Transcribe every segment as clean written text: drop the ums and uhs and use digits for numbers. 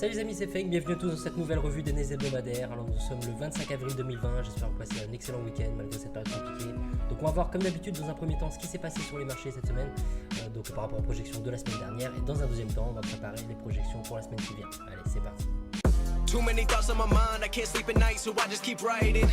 Salut les amis, c'est Feng, bienvenue à tous dans cette nouvelle revue des Nez hebdomadaires. Alors nous sommes le 25 avril 2020, j'espère que vous passez un excellent week-end malgré cette période compliquée. Donc on va voir comme d'habitude dans un premier temps ce qui s'est passé sur les marchés cette semaine, donc par rapport aux projections de la semaine dernière, et dans un deuxième temps on va préparer les projections pour la semaine qui vient. Allez, c'est parti. Too many thoughts on my mind, I can't sleep at night, so I just keep writing.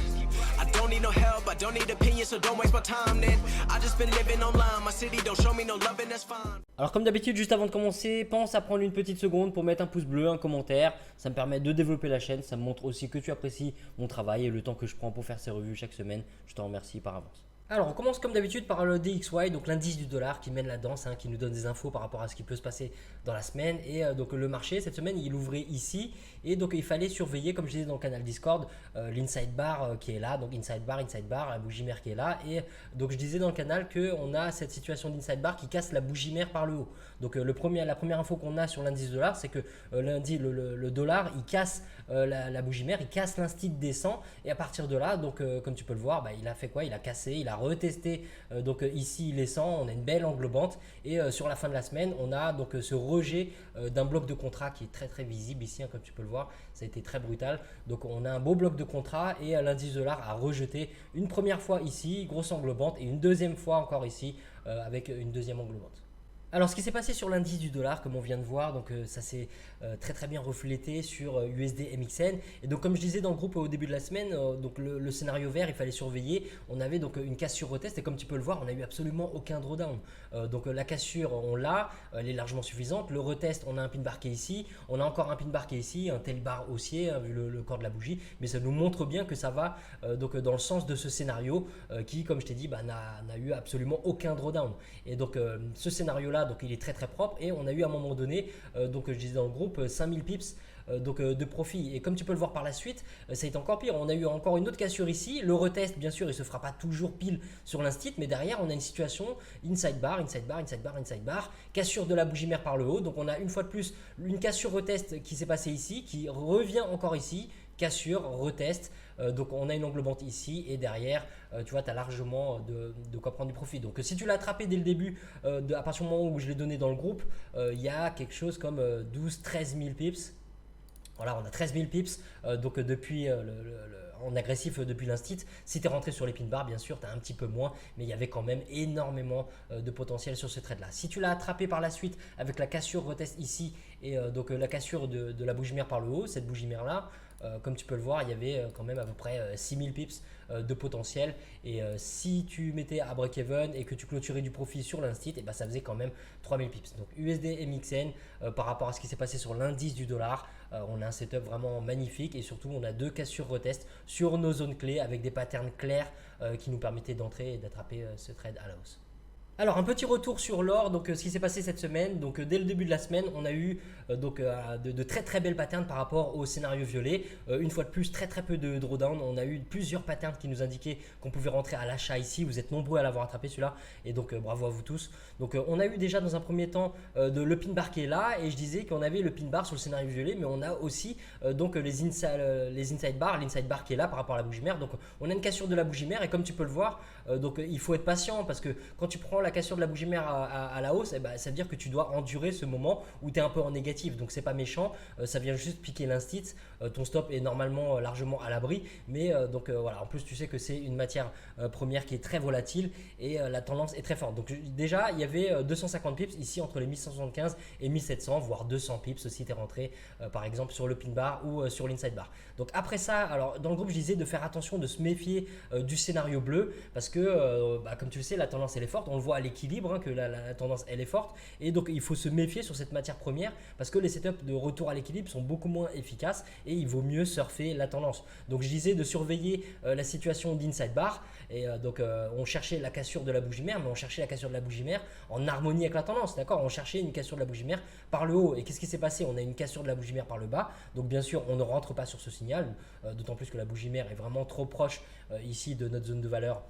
I don't need no help, I don't need opinions, so don't waste my time then. I just been living online, my city don't show me no love and that's fine. Alors comme d'habitude, juste avant de commencer, pense à prendre une petite seconde pour mettre un pouce bleu, un commentaire. Ça me permet de développer la chaîne, ça me montre aussi que tu apprécies mon travail et le temps que je prends pour faire ces revues chaque semaine. Je t'en remercie par avance. Alors on commence comme d'habitude par le DXY, donc l'indice du dollar qui mène la danse, qui nous donne des infos par rapport à ce qui peut se passer dans la semaine. Et donc le marché cette semaine il ouvrait ici et donc il fallait surveiller, comme je disais dans le canal Discord, l'inside bar qui est là, donc inside bar, la bougie mère qui est là. Et donc je disais dans le canal qu'on a cette situation d'inside bar qui casse la bougie mère par le haut. Donc la première info qu'on a sur l'indice du dollar, c'est que lundi le dollar il casse la bougie mère, il casse l'instit descend et à partir de là, donc comme tu peux le voir, il a fait quoi? Il a cassé, il a retesté donc ici les 100, on a une belle englobante et sur la fin de la semaine on a donc ce rejet d'un bloc de contrat qui est très visible ici, comme tu peux le voir, ça a été très brutal. Donc on a un beau bloc de contrat et l'indice dollar a rejeté une première fois ici, grosse englobante, et une deuxième fois encore ici avec une deuxième englobante. Alors ce qui s'est passé sur l'indice du dollar, comme on vient de voir, donc ça s'est très bien reflété sur USD MXN. Et donc comme je disais dans le groupe au début de la semaine, donc le scénario vert, il fallait surveiller. On avait donc une cassure retest et comme tu peux le voir, on n'a eu absolument aucun drawdown. Donc la cassure, on l'a, elle est largement suffisante. Le retest, on a un pin bar qui est ici, on a encore un pin bar qui est ici, un tail bar haussier vu le corps de la bougie. Mais ça nous montre bien que ça va donc dans le sens de ce scénario qui, comme je t'ai dit, n'a eu absolument aucun drawdown. Et donc ce scénario-là, donc il est très propre et on a eu à un moment donné, donc je disais dans le groupe, 5000 pips de profit. Et comme tu peux le voir par la suite, ça a été encore pire. On a eu encore une autre cassure ici. Le retest, bien sûr, il se fera pas toujours pile sur l'instit, mais derrière, on a une situation inside bar, cassure de la bougie mère par le haut. Donc on a une fois de plus une cassure retest qui s'est passée ici, qui revient encore ici. Cassure, retest, donc on a une englobante ici et derrière, tu vois, tu as largement de quoi prendre du profit. Donc si tu l'as attrapé dès le début, à partir du moment où je l'ai donné dans le groupe, il y a quelque chose comme 12-13 000 pips. Voilà, on a 13 000 pips donc depuis en agressif depuis l'instit. Si tu es rentré sur les pin bars, bien sûr, tu as un petit peu moins, mais il y avait quand même énormément de potentiel sur ce trade là. Si tu l'as attrapé par la suite avec la cassure retest ici et donc la cassure de la bougie mère par le haut, cette bougie mère là, comme tu peux le voir, il y avait quand même à peu près 6000 pips de potentiel. Et si tu mettais à break-even et que tu clôturais du profit sur l'instit, et ça faisait quand même 3000 pips. Donc USD MXN par rapport à ce qui s'est passé sur l'indice du dollar, on a un setup vraiment magnifique et surtout on a deux cassures retest sur nos zones clés avec des patterns clairs qui nous permettaient d'entrer et d'attraper ce trade à la hausse. Alors un petit retour sur l'or, donc ce qui s'est passé cette semaine. Donc dès le début de la semaine, on a eu de très belles patterns par rapport au scénario violet. Une fois de plus, très peu de drawdown. On a eu plusieurs patterns qui nous indiquaient qu'on pouvait rentrer à l'achat ici. Vous êtes nombreux à l'avoir attrapé celui-là et donc bravo à vous tous. Donc on a eu déjà dans un premier temps le pin bar qui est là et je disais qu'on avait le pin bar sur le scénario violet, mais on a aussi donc les inside bar, l'inside bar qui est là par rapport à la bougie mère. Donc on a une cassure de la bougie mère et comme tu peux le voir, donc il faut être patient parce que quand tu prends la cassure de la bougie mère à la hausse, ça veut dire que tu dois endurer ce moment où tu es un peu en négatif. Donc c'est pas méchant, ça vient juste piquer l'instit. Ton stop est normalement largement à l'abri, mais voilà, en plus tu sais que c'est une matière première qui est très volatile et la tendance est très forte. Donc déjà il y avait 250 pips ici entre les 1175 et 1700, voire 200 pips si tu es rentré par exemple sur le pin bar ou sur l'inside bar. Donc après ça, alors dans le groupe je disais de faire attention, de se méfier du scénario bleu parce que comme tu le sais, la tendance elle est forte, on le voit à l'équilibre que la tendance elle est forte et donc il faut se méfier sur cette matière première parce que les setups de retour à l'équilibre sont beaucoup moins efficaces et il vaut mieux surfer la tendance. Donc je disais de surveiller la situation d'inside bar et on cherchait la cassure de la bougie mère, mais on cherchait la cassure de la bougie mère en harmonie avec la tendance, d'accord? On cherchait une cassure de la bougie mère par le haut et qu'est-ce qui s'est passé? On a une cassure de la bougie mère par le bas, donc bien sûr on ne rentre pas sur ce signal, d'autant plus que la bougie mère est vraiment trop proche ici de notre zone de valeur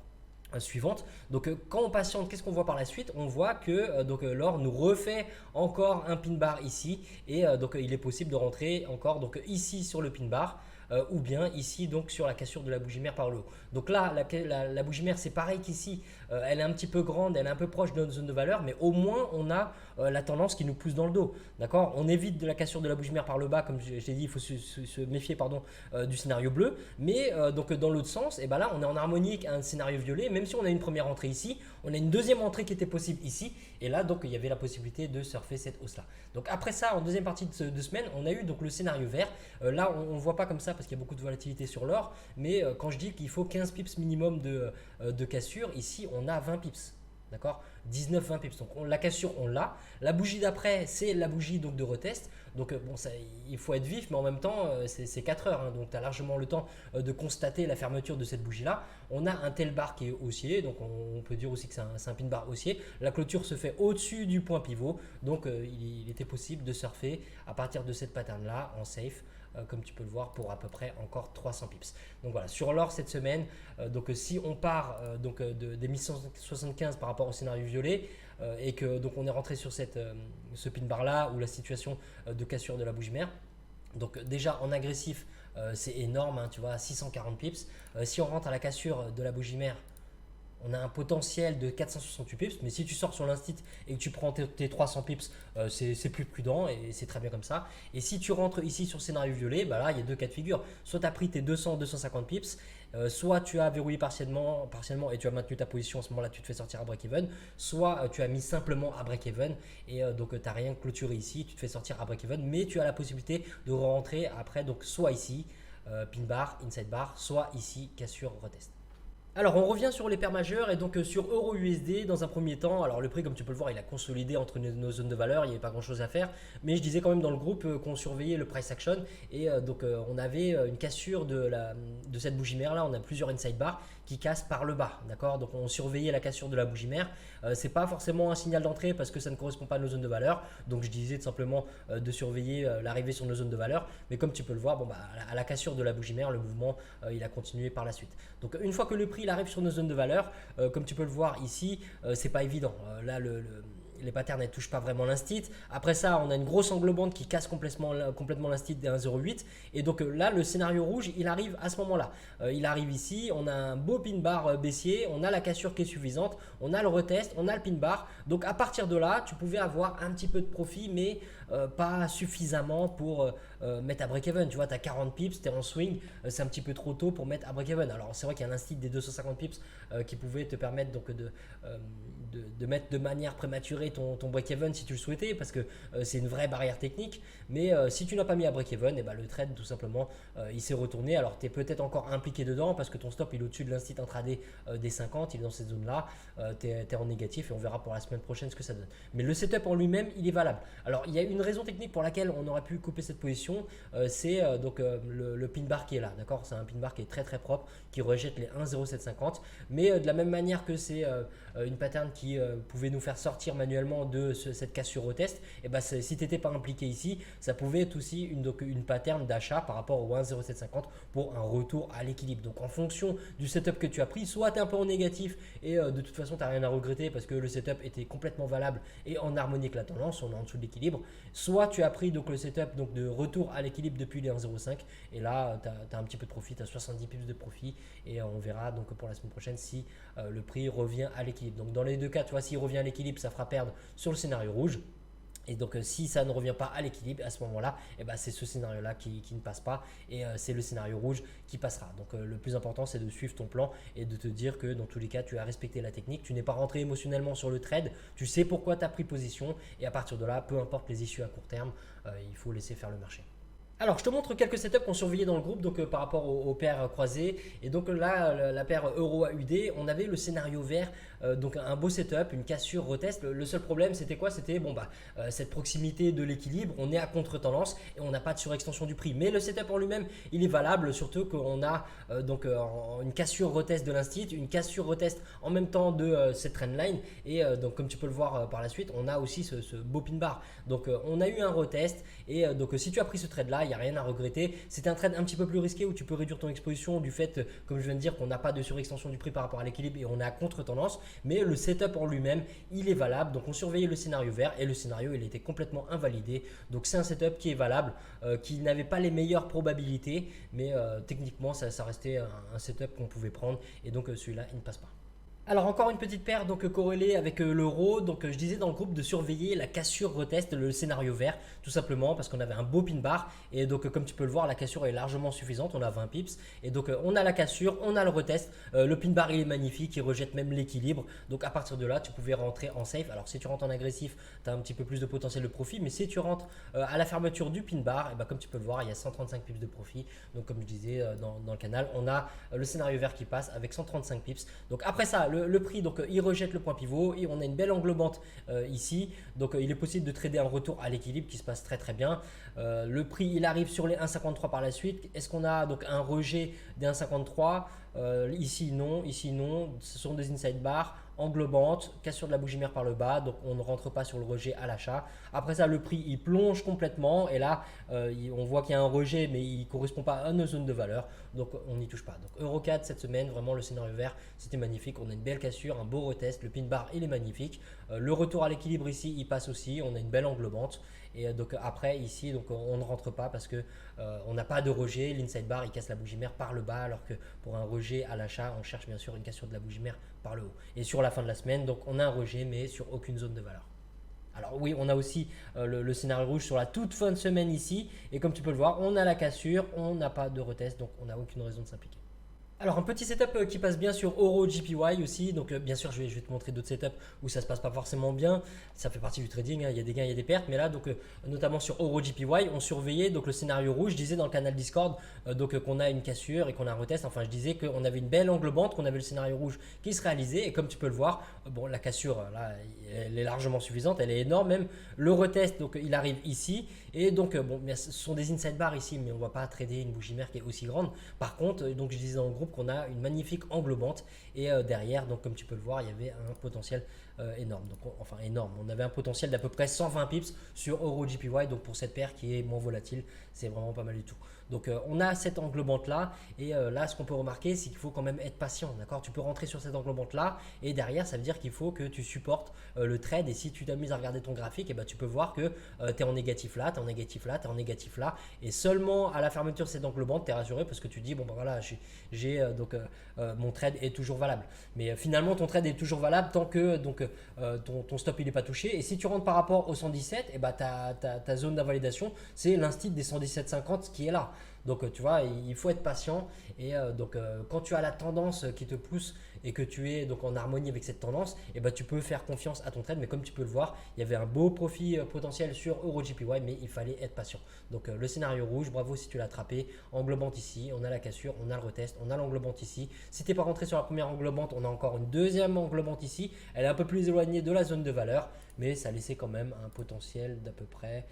suivante. Donc quand on patiente, qu'est-ce qu'on voit par la suite? On voit que l'or nous refait encore un pin bar ici et donc il est possible de rentrer encore donc ici sur le pin bar ou bien ici donc sur la cassure de la bougie mère par le haut. Donc là, la bougie mère, c'est pareil qu'ici, elle est un petit peu grande, elle est un peu proche de notre zone de valeur, mais au moins on a la tendance qui nous pousse dans le dos. D'accord? On évite de la cassure de la bougie mère par le bas, comme je l'ai dit, il faut se méfier du scénario bleu, mais donc dans l'autre sens, et ben là on est en harmonie avec un scénario violet. Même si on a une première entrée ici, on a une deuxième entrée qui était possible ici, et là donc il y avait la possibilité de surfer cette hausse là. Donc après ça, en deuxième partie de semaine, on a eu donc le scénario vert. Là on ne voit pas comme ça parce qu'il y a beaucoup de volatilité sur l'or, mais quand je dis qu'il faut 15 pips minimum de cassure, ici on a 20 pips. D'accord, 19-20 pips. Donc la cassure, on l'a. La bougie d'après, c'est la bougie donc de retest. Donc bon, ça, il faut être vif, mais en même temps, c'est 4 heures. Hein, donc tu as largement le temps de constater la fermeture de cette bougie-là. On a un tel bar qui est haussier. Donc on peut dire aussi que c'est un pin bar haussier. La clôture se fait au-dessus du point pivot. Donc il était possible de surfer à partir de cette pattern-là en safe. Comme tu peux le voir, pour à peu près encore 300 pips. Donc voilà, sur l'or cette semaine, donc si on part des 1175 par rapport au scénario violet et que donc on est rentré sur ce pin bar là ou la situation de cassure de la bougie mère. Donc déjà en agressif, c'est énorme, hein, tu vois, 640 pips. Si on rentre à la cassure de la bougie mère, on a un potentiel de 468 pips, mais si tu sors sur l'instit et que tu prends tes 300 pips, c'est plus prudent et c'est très bien comme ça. Et si tu rentres ici sur scénario violet, bah là il y a deux cas de figure. Soit tu as pris tes 200-250 pips, soit tu as verrouillé partiellement et tu as maintenu ta position, à ce moment-là tu te fais sortir à break-even, soit tu as mis simplement à break-even et donc tu n'as rien clôturé ici, tu te fais sortir à break-even, mais tu as la possibilité de rentrer après, donc soit ici, pin bar, inside bar, soit ici, cassure, retest. Alors on revient sur les paires majeures et donc sur Euro USD dans un premier temps. Alors le prix, comme tu peux le voir, il a consolidé entre nos zones de valeur, il n'y avait pas grand chose à faire, mais je disais quand même dans le groupe qu'on surveillait le price action et donc on avait une cassure de cette bougie mère là. On a plusieurs inside bars qui cassent par le bas, d'accord? Donc on surveillait la cassure de la bougie mère. C'est pas forcément un signal d'entrée parce que ça ne correspond pas à nos zones de valeur, donc je disais tout simplement de surveiller l'arrivée sur nos zones de valeur, mais comme tu peux le voir, bon, bah, à la cassure de la bougie mère, le mouvement il a continué par la suite. Donc une fois que le prix il arrive sur nos zones de valeur, comme tu peux le voir ici, c'est pas évident. Là les patterns ne touchent pas vraiment l'instit. Après ça, on a une grosse englobante qui casse complètement l'instit des 1,08. Et donc là, le scénario rouge, il arrive à ce moment-là. Il arrive ici, on a un beau pin bar baissier, on a la cassure qui est suffisante, on a le retest, on a le pin bar. Donc à partir de là, tu pouvais avoir un petit peu de profit, mais pas suffisamment pour mettre à break-even. Tu vois, tu as 40 pips, tu es en swing, c'est un petit peu trop tôt pour mettre à break-even. Alors c'est vrai qu'il y a l'instit des 250 pips qui pouvait te permettre donc de mettre de manière prématurée ton break-even si tu le souhaitais, parce que c'est une vraie barrière technique. Mais si tu n'as pas mis à break-even, et ben le trade tout simplement il s'est retourné. Alors tu es peut-être encore impliqué dedans parce que ton stop il est au-dessus de l'instit intraday des 50, il est dans cette zone là, tu es en négatif et on verra pour la semaine prochaine ce que ça donne. Mais le setup en lui-même il est valable. Alors il y a une raison technique pour laquelle on aurait pu couper cette position, c'est le pin bar qui est là, d'accord? C'est un pin bar qui est très très propre, qui rejette les 1,0750, mais de la même manière que c'est une pattern qui pouvait nous faire sortir manuellement de cette cassure au test, et ben si tu n'étais pas impliqué ici, ça pouvait être aussi une pattern d'achat par rapport au 1,0750 pour un retour à l'équilibre. Donc en fonction du setup que tu as pris, soit tu es un peu en négatif et de toute façon tu n'as rien à regretter parce que le setup était complètement valable et en harmonie avec la tendance, on est en dessous de l'équilibre, soit tu as pris donc le setup donc de retour à l'équilibre depuis les 1,05 et là tu as un petit peu de profit, tu as 70 pips de profit et on verra donc pour la semaine prochaine si le prix revient à l'équilibre. Donc dans les deux cas, tu vois, s'il revient à l'équilibre, ça fera perdre sur le scénario rouge. Et donc si ça ne revient pas à l'équilibre, à ce moment-là, eh ben, c'est ce scénario-là qui ne passe pas et c'est le scénario rouge qui passera. Donc le plus important, c'est de suivre ton plan et de te dire que dans tous les cas, tu as respecté la technique. Tu n'es pas rentré émotionnellement sur le trade, tu sais pourquoi tu as pris position et à partir de là, peu importe les issues à court terme, il faut laisser faire le marché. Alors, je te montre quelques setups qu'on surveillait dans le groupe donc, par rapport aux paires croisées. Et donc là, la paire Euro AUD, on avait le scénario vert, donc un beau setup, une cassure retest. Le seul problème, c'était quoi? C'était cette proximité de l'équilibre. On est à contre-tendance et on n'a pas de surextension du prix. Mais le setup en lui-même, il est valable, surtout qu'on a une cassure retest de l'instit, une cassure retest en même temps de cette trendline. Et donc, comme tu peux le voir par la suite, on a aussi ce beau pin bar. Donc, on a eu un retest et donc si tu as pris ce trade-là, il n'y a rien à regretter. C'est un trade un petit peu plus risqué où tu peux réduire ton exposition du fait, comme je viens de dire, qu'on n'a pas de surextension du prix par rapport à l'équilibre et on est à contre-tendance. Mais le setup en lui-même, il est valable. Donc on surveillait le scénario vert et le scénario, il était complètement invalidé. Donc c'est un setup qui est valable, qui n'avait pas les meilleures probabilités, mais techniquement, ça restait un setup qu'on pouvait prendre. Et donc celui-là, il ne passe pas. Alors encore une petite paire donc corrélée avec l'euro. Donc je disais dans le groupe de surveiller la cassure retest, le scénario vert, tout simplement parce qu'on avait un beau pin bar et donc comme tu peux le voir, la cassure est largement suffisante, on a 20 pips et donc on a la cassure, on a le retest, le pin bar il est magnifique, il rejette même l'équilibre. Donc à partir de là, tu pouvais rentrer en safe. Alors si tu rentres en agressif, tu as un petit peu plus de potentiel de profit, mais si tu rentres à la fermeture du pin bar, et ben, comme tu peux le voir, il y a 135 pips de profit. Donc comme je disais dans le canal, on a le scénario vert qui passe avec 135 pips. Donc après ça, le prix, donc il rejette le point pivot et on a une belle englobante ici. Donc il est possible de trader un retour à l'équilibre qui se passe très très bien. Le prix il arrive sur les 1,53 par la suite. Est-ce qu'on a donc un rejet des 1,53 ici non, ce sont des inside bars englobantes, cassure de la bougie mère par le bas, donc on ne rentre pas sur le rejet à l'achat. Après ça, le prix il plonge complètement et là on voit qu'il y a un rejet mais il ne correspond pas à nos zones de valeur, donc on n'y touche pas. Donc Euro 4 cette semaine, vraiment le scénario vert c'était magnifique, on a une belle cassure, un beau retest, le pin bar il est magnifique, le retour à l'équilibre ici il passe aussi, on a une belle englobante. Et donc après ici donc on ne rentre pas parce que on n'a pas de rejet, l'inside bar il casse la bougie mère par le bas alors que pour un rejet à l'achat on cherche bien sûr une cassure de la bougie mère par le haut. Et sur la fin de la semaine donc on a un rejet mais sur aucune zone de valeur. Alors oui, on a aussi le scénario rouge sur la toute fin de semaine ici et comme tu peux le voir on a la cassure, on n'a pas de retest donc on n'a aucune raison de s'impliquer. Alors un petit setup qui passe bien sur Euro JPY aussi, donc bien sûr je vais te montrer d'autres setups où ça se passe pas forcément bien, ça fait partie du trading, hein. Il y a des gains, il y a des pertes, mais là donc notamment sur Euro JPY on surveillait donc le scénario rouge, je disais dans le canal Discord donc qu'on a une cassure et qu'on a un retest, enfin je disais qu'on avait une belle englobante, qu'on avait le scénario rouge qui se réalisait et comme tu peux le voir, bon la cassure là elle est largement suffisante, elle est énorme même, le retest donc il arrive ici et donc bon ce sont des inside bars ici mais on ne va pas trader une bougie mère qui est aussi grande, par contre donc je disais dans le groupe qu'on a une magnifique englobante et derrière donc comme tu peux le voir il y avait un potentiel énorme, donc enfin énorme, on avait un potentiel d'à peu près 120 pips sur Euro JPY, donc pour cette paire qui est moins volatile c'est vraiment pas mal du tout. Donc on a cette englobante là et là ce qu'on peut remarquer c'est qu'il faut quand même être patient, d'accord, tu peux rentrer sur cette englobante là et derrière ça veut dire qu'il faut que tu supportes le trade et si tu t'amuses à regarder ton graphique et ben, tu peux voir que tu es en négatif là, tu es en négatif là, tu es en négatif là et seulement à la fermeture de cette englobante tu es rassuré parce que tu dis bon ben voilà j'ai donc mon trade est toujours valable, mais finalement ton trade est toujours valable tant que donc ton stop il n'est pas touché et si tu rentres par rapport au 117 et ben, ta zone d'invalidation c'est l'instit des 117,50 qui est là. Donc tu vois, il faut être patient et donc quand tu as la tendance qui te pousse et que tu es donc en harmonie avec cette tendance, et ben, tu peux faire confiance à ton trade. Mais comme tu peux le voir, il y avait un beau profit potentiel sur Euro JPY, mais il fallait être patient. Donc le scénario rouge, bravo si tu l'as attrapé. Englobante ici, on a la cassure, on a le retest, on a l'englobante ici. Si tu n'es pas rentré sur la première englobante, on a encore une deuxième englobante ici. Elle est un peu plus éloignée de la zone de valeur, mais ça laissait quand même un potentiel d'à peu près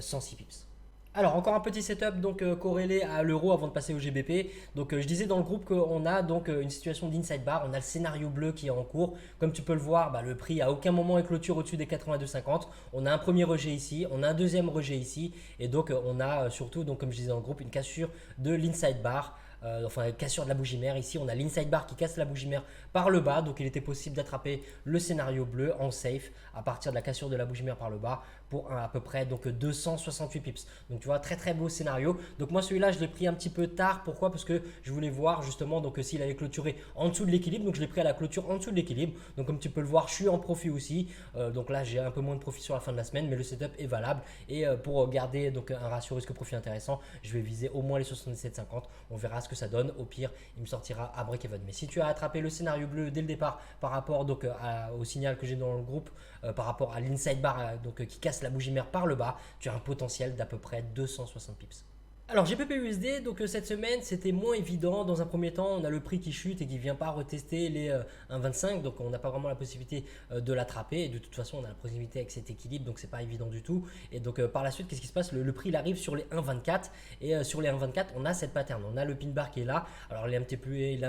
106 pips. Alors encore un petit setup donc corrélé à l'euro avant de passer au GBP. Donc je disais dans le groupe qu'on a donc une situation d'inside bar, on a le scénario bleu qui est en cours. Comme tu peux le voir, bah, le prix à aucun moment est clôture au-dessus des 82,50. On a un premier rejet ici, on a un deuxième rejet ici et donc on a surtout donc comme je disais dans le groupe une cassure de l'inside bar. Enfin cassure de la bougie mère, ici on a l'inside bar qui casse la bougie mère par le bas, donc il était possible d'attraper le scénario bleu en safe à partir de la cassure de la bougie mère par le bas pour à peu près donc 268 pips. Donc tu vois, très très beau scénario. Donc moi celui-là je l'ai pris un petit peu tard, pourquoi? Parce que je voulais voir justement donc s'il allait clôturer en dessous de l'équilibre, donc je l'ai pris à la clôture en dessous de l'équilibre. Donc comme tu peux le voir, je suis en profit aussi, donc là j'ai un peu moins de profit sur la fin de la semaine, mais le setup est valable et pour garder donc un ratio risque-profit intéressant, je vais viser au moins les 77,50. On verra ce que ça donne. Au pire, il me sortira à break-even. Mais si tu as attrapé le scénario bleu dès le départ par rapport donc au signal que j'ai dans le groupe, par rapport à l'inside bar donc qui casse la bougie mère par le bas, tu as un potentiel d'à peu près 260 pips. Alors GBP/USD, donc cette semaine c'était moins évident. Dans un premier temps, on a le prix qui chute et qui ne vient pas retester les 1,25, donc on n'a pas vraiment la possibilité de l'attraper. Et de toute façon, on a la possibilité avec cet équilibre, donc c'est pas évident du tout. Et donc par la suite, qu'est-ce qui se passe? Le prix il arrive sur les 1,24 et sur les 1,24, on a cette pattern. On a le pin bar qui est là. Alors il est un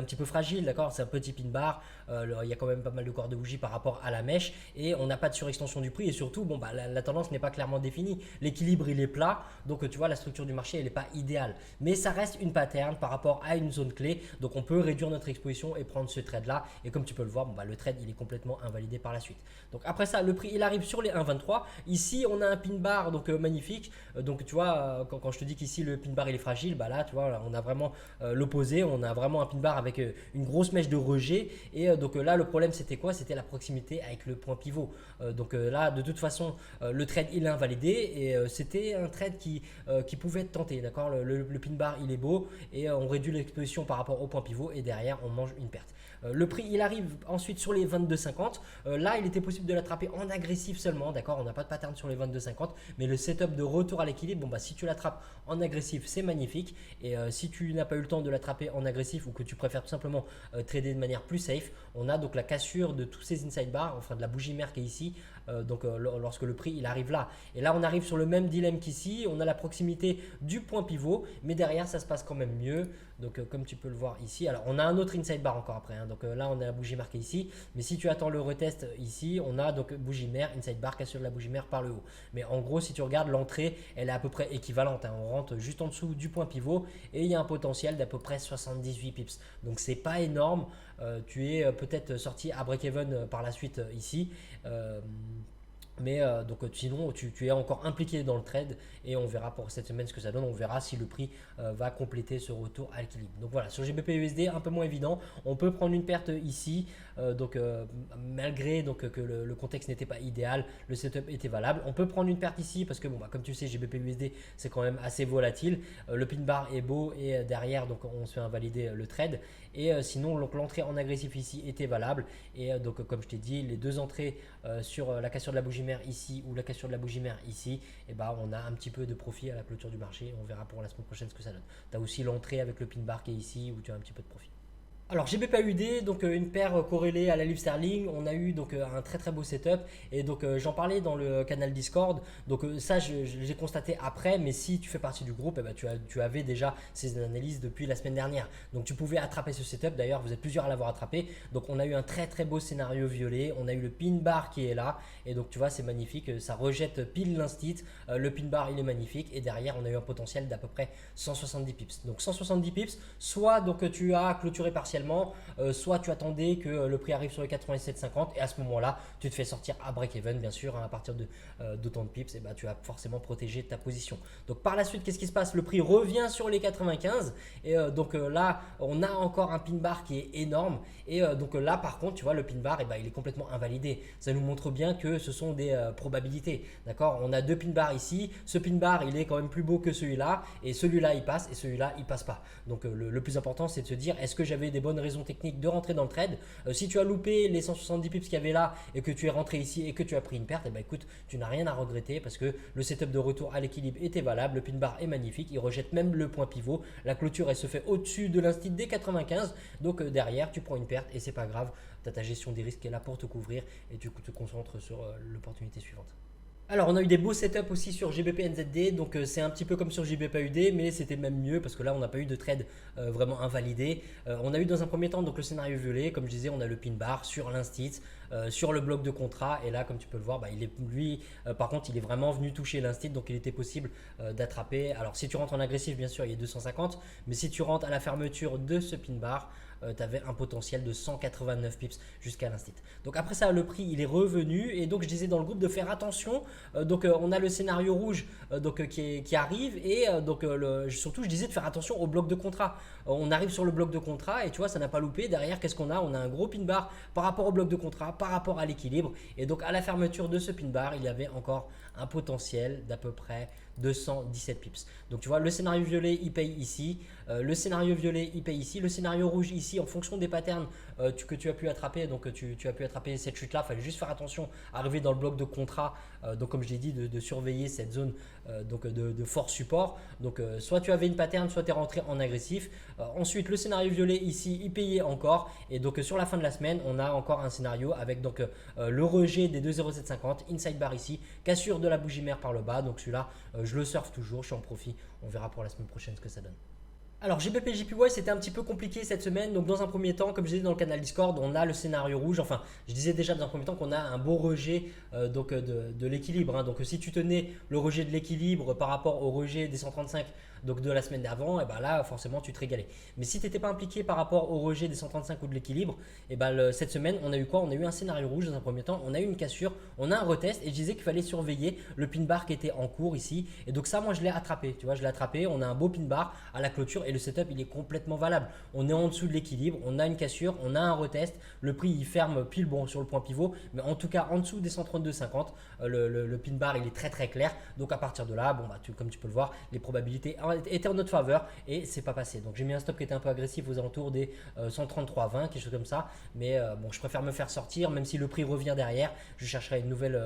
petit peu fragile, d'accord? C'est un petit pin bar. Il y a quand même pas mal de corps de bougie par rapport à la mèche et on n'a pas de surextension du prix. Et surtout, bon, bah, la tendance n'est pas clairement définie. L'équilibre il est plat, donc tu vois, la structure du marché elle n'est pas idéal, mais ça reste une pattern par rapport à une zone clé, donc on peut réduire notre exposition et prendre ce trade là. Et comme tu peux le voir, bon, bah, le trade il est complètement invalidé par la suite. Donc après ça, le prix il arrive sur les 1,23. Ici on a un pin bar donc magnifique. Donc tu vois, quand je te dis qu'ici le pin bar il est fragile, bah là tu vois, là, on a vraiment l'opposé. On a vraiment un pin bar avec une grosse mèche de rejet. Et donc là le problème c'était quoi? C'était la proximité avec le point pivot. Donc là de toute façon le trade il est invalidé et c'était un trade qui pouvait être tenté, d'accord? Le pin bar il est beau et on réduit l'exposition par rapport au point pivot et derrière on mange une perte. Le prix il arrive ensuite sur les 22,50. Là il était possible de l'attraper en agressif seulement, d'accord? On n'a pas de pattern sur les 22,50, mais le setup de retour à l'équilibre, bon bah si tu l'attrapes en agressif c'est magnifique. Et si tu n'as pas eu le temps de l'attraper en agressif ou que tu préfères tout simplement trader de manière plus safe, on a donc la cassure de tous ces inside bars, enfin de la bougie mère qui est ici. Lorsque le prix il arrive là, et là on arrive sur le même dilemme qu'ici, on a la proximité du point pivot, mais derrière ça se passe quand même mieux. Donc comme tu peux le voir ici, alors on a un autre inside bar encore après, hein. Donc là on a la bougie marquée ici, mais si tu attends le retest ici, on a donc bougie mère, inside bar, cassure de la bougie mère par le haut. Mais en gros si tu regardes l'entrée, elle est à peu près équivalente, hein. On rentre juste en dessous du point pivot et il y a un potentiel d'à peu près 78 pips, donc c'est pas énorme. Tu es peut-être sorti à break-even par la suite ici. Donc sinon tu es encore impliqué dans le trade et on verra pour cette semaine ce que ça donne. On verra si le prix va compléter ce retour à l'équilibre. Donc voilà, sur GBP/USD un peu moins évident, on peut prendre une perte ici. Malgré que le contexte n'était pas idéal, le setup était valable. On peut prendre une perte ici parce que bon, bah, comme tu sais GBP/USD c'est quand même assez volatile. Le pin bar est beau et derrière donc on se fait invalider le trade. Et sinon l'entrée en agressif ici était valable. Et donc comme je t'ai dit, les deux entrées sur la cassure de la bougie mère ici ou la cassure de la bougie mère ici, et bah, on a un petit peu de profit à la clôture du marché. On verra pour la semaine prochaine ce que ça donne. Tu as aussi l'entrée avec le pin bar qui est ici où tu as un petit peu de profit. Alors GBP/USD, donc une paire corrélée à la livre sterling, on a eu donc un très très beau setup et donc j'en parlais dans le canal Discord. Donc ça je l'ai constaté après, mais si tu fais partie du groupe, tu avais déjà ces analyses depuis la semaine dernière. Donc tu pouvais attraper ce setup, d'ailleurs vous êtes plusieurs à l'avoir attrapé. Donc on a eu un très très beau scénario violet, on a eu le pin bar qui est là et donc tu vois c'est magnifique, ça rejette pile l'instit, le pin bar il est magnifique et derrière on a eu un potentiel d'à peu près 170 pips. Donc 170 pips, soit donc tu as clôturé partiellement, soit tu attendais que le prix arrive sur les 87,50 et à ce moment-là, tu te fais sortir à break-even, bien sûr, hein, à partir d'autant de pips, et bah, tu as forcément protégé ta position. Donc par la suite, qu'est-ce qui se passe? Le prix revient sur les 95 et là, on a encore un pin bar qui est énorme et là, par contre, tu vois, le pin bar, et bah, il est complètement invalidé. Ça nous montre bien que ce sont des probabilités, d'accord? On a deux pin bars ici, ce pin bar, il est quand même plus beau que celui-là et celui-là, il passe et celui-là, il passe pas. Donc le plus important, c'est de se dire, est-ce que j'avais des bonnes raisons techniques de rentrer dans le trade? Si tu as loupé les 170 pips qu'il y avait là et que tu es rentré ici et que tu as pris une perte, et bah écoute, tu n'as rien à regretter parce que le setup de retour à l'équilibre était valable, le pin bar est magnifique, il rejette même le point pivot, la clôture elle se fait au-dessus de l'instit des 95, donc derrière tu prends une perte et c'est pas grave, tu as ta gestion des risques qui est là pour te couvrir et tu te concentres sur l'opportunité suivante. Alors on a eu des beaux setups aussi sur GBP/NZD, donc c'est un petit peu comme sur JBP/UD, mais c'était même mieux parce que là on n'a pas eu de trade vraiment invalidé. On a eu dans un premier temps donc le scénario violet, comme je disais, on a le pin bar sur l'instit, sur le bloc de contrat, et là comme tu peux le voir, bah, par contre il est vraiment venu toucher l'instit, donc il était possible d'attraper. Alors si tu rentres en agressif, bien sûr il est 250, mais si tu rentres à la fermeture de ce pin bar, tu avais un potentiel de 189 pips jusqu'à l'instit. Donc après ça, le prix il est revenu et donc je disais dans le groupe de faire attention. On a le scénario rouge qui arrive et surtout je disais de faire attention au bloc de contrat. On arrive sur le bloc de contrat et tu vois ça n'a pas loupé. Derrière qu'est-ce qu'on a? On a un gros pin bar par rapport au bloc de contrat, par rapport à l'équilibre, et donc à la fermeture de ce pin bar il y avait encore un potentiel d'à peu près 217 pips. Donc tu vois, le scénario violet il paye ici, le scénario violet il paye ici, le scénario rouge ici en fonction des patterns que tu as pu attraper. Donc tu as pu attraper cette chute là, il fallait juste faire attention à arriver dans le bloc de contrat, donc comme je l'ai dit de surveiller cette zone donc de fort support. Donc soit tu avais une pattern, soit tu es rentré en agressif. Ensuite le scénario violet ici il payait encore, et donc sur la fin de la semaine on a encore un scénario avec donc le rejet des 2,0750, inside bar ici, cassure de la bougie mère par le bas. Donc celui-là je le surfe toujours, je suis en profit, on verra pour la semaine prochaine ce que ça donne. Alors GBP JPY c'était un petit peu compliqué cette semaine. Donc dans un premier temps, comme je disais dans le canal Discord, on a le scénario rouge. Enfin je disais déjà dans un premier temps qu'on a un beau rejet donc de l'équilibre, hein. Donc si tu tenais le rejet de l'équilibre par rapport au rejet des 135 donc de la semaine d'avant, et ben là forcément tu te régalais. Mais si tu n'étais pas impliqué par rapport au rejet des 135 ou de l'équilibre, et ben cette semaine on a eu quoi? On a eu un scénario rouge dans un premier temps, on a eu une cassure, on a un retest, et je disais qu'il fallait surveiller le pin bar qui était en cours ici. Et donc ça moi je l'ai attrapé, tu vois, je l'ai attrapé, on a un beau pin bar à la clôture et le setup il est complètement valable. On est en dessous de l'équilibre, on a une cassure, on a un retest, le prix il ferme pile bon sur le point pivot, mais en tout cas en dessous des 132,50, le pin bar il est très très clair. Donc à partir de là, bon bah comme tu peux le voir, les probabilités étaient en notre faveur et c'est pas passé. Donc j'ai mis un stop qui était un peu agressif aux alentours des 133,20, quelque chose comme ça. Mais bon, je préfère me faire sortir, même si le prix revient derrière, je chercherai une nouvelle